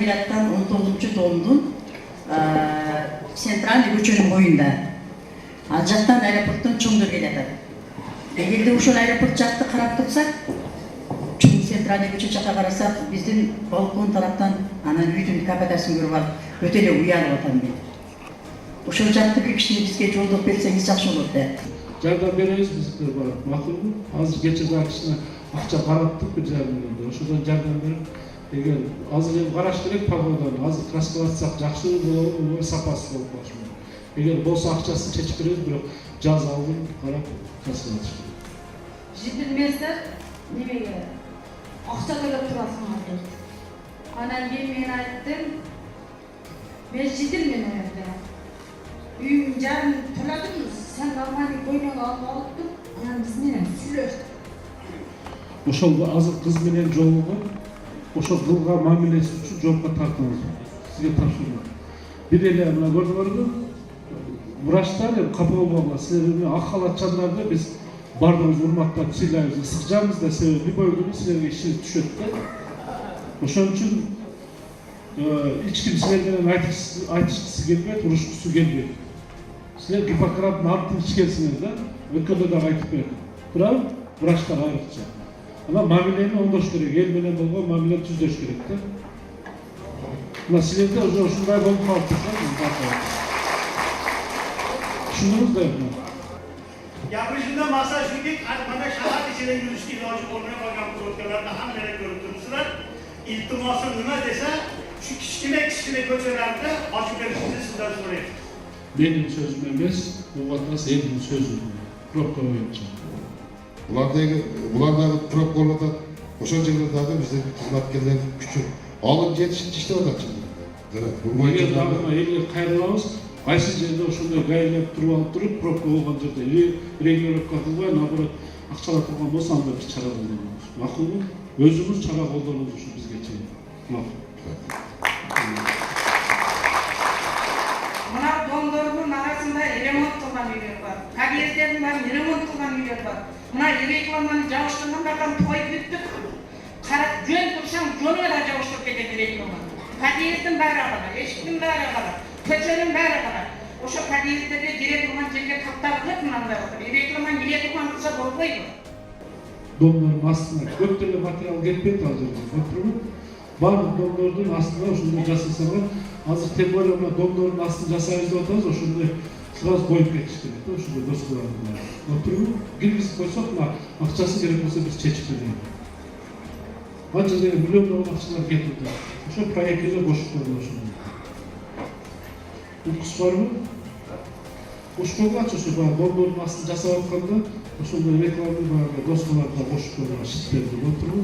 Ленинградтан 19-томдун центральный көчөнүн боюнда. Ал жактан аэропорттон чоңдор келатат. Эгерде ошол аэропорт жакты карап турсак, чоң центральный көчө жакка карасак, биздин балкон тараптан анан үйдүн капотасын көрүп алып, өтө эле уянып атам мен. Ошол жакты бир кишини бизге жолдоп берсеңиз жакшы болот да. Жардам беребиз биздер бар. Макулбу? Азыр кече кишине акча караттык 1,5 миллион. Ошодон жардам берип, эгер азыр эми караш керек погоданы, азыр краскалатсак жакшы болобу, сапасыз болуп калышы мүмкүн. Эгер болсо акчасын чечип беребиз, бирок жаз алдын карап краскалатыш керек. Жидилместер немеге акча төлөп турасыңар. Анан мен айттым, мен жидилмен о жерде. Үйüm жарым төлөдүм, сен нормальный көйнөк алып алыптың, анан биз менен сүйлөштүк. Ошол азыр кыз менен жолугу, ошол кылган мамилеси үчүн жоопко тартыңыз. Сизге тапшырма. Бир эле мына көрдүңөрбү? Врачтар капа болбогула, силерге ак халатчандарды биз бардыгыбыз урматтап сыйлайбыз, ысыкжабыз да, себеби любой күнү силерге ишиңиз түшөт да. Ошон үчүн эч ким силер менен айтышкысы келбейт, урушкусу келбейт. Силер Гиппократтын антын ичкенсиңер да, өлкөдө дагы айтып бердим. Туурабы? Врачтар айрыкча. Анан мамилени оңдош керек, эл менен болгон мамиле түздөш керек да. Мына силерде уже ушундай болуп калыптыр. Түшүндүңүз да? Yapışında masa şudik, bana şahar içine yürüyüştü ilacı olmaya bakan kurotkalarında hamlere görüp durmuşlar. İltiması nına dese, şu kişkine köçelerde açı verişinizi sizden sorayım. Benim sözüm emez, bu vatandaş elin sözü. Propka boyunca. Bulardagi propkalarda, oşol jerdagi bizdin hizmetkerler küçük. Alып жетишип иштеп атат чындыгында. Эгер дагы элге кайрылабыз, кайсы жерде ошондой гайлеп туруп, пробка болгон жерде регулировка кылбай, наоборот, акчалатылган болсо анда биз чара колдонобуз. Макулбу? Өзүбүз чара колдонобуз ушу бизге чейин. Макул. Мына дондордун арасында ремонт кылган үйлөр бар. Подъездердин баарын ремонт кылган үйлөр бар. Мына рекламаны жабыштыргандардан той бүттүк. Карап жөн турсаң, жөнүгө да жабыштырып кетет реклама. Подъездин баары кара, эшиктин баары кара, көчөнүн баары кара. Ошо подъездерге кире турган жерге тапталып мындай отуруп. Реклама кире турган турса болбойбу. Домдордун астына көп деле материал кетпейт ал жерде. Отурбу? Баардык домдордун астына ошондой жасасаңар, азыр тем более мына домдордун астын жасайбыз деп атабыз, ошондой сразу коюп кетиш керек да, ошондой доскаларды. Отурбу? Киргизип койсок, мына акчасы керек болсо биз чечип беребиз. Анча жерге миллиондогон акчалар кетип атат. Ошо проектке кошуп койгон ошондой. Укус барбы? Кошконгачы ошо домдордун астын жасап атканда, ошондой рекламный доскаларды кошуп койгон шиттерди отурбу?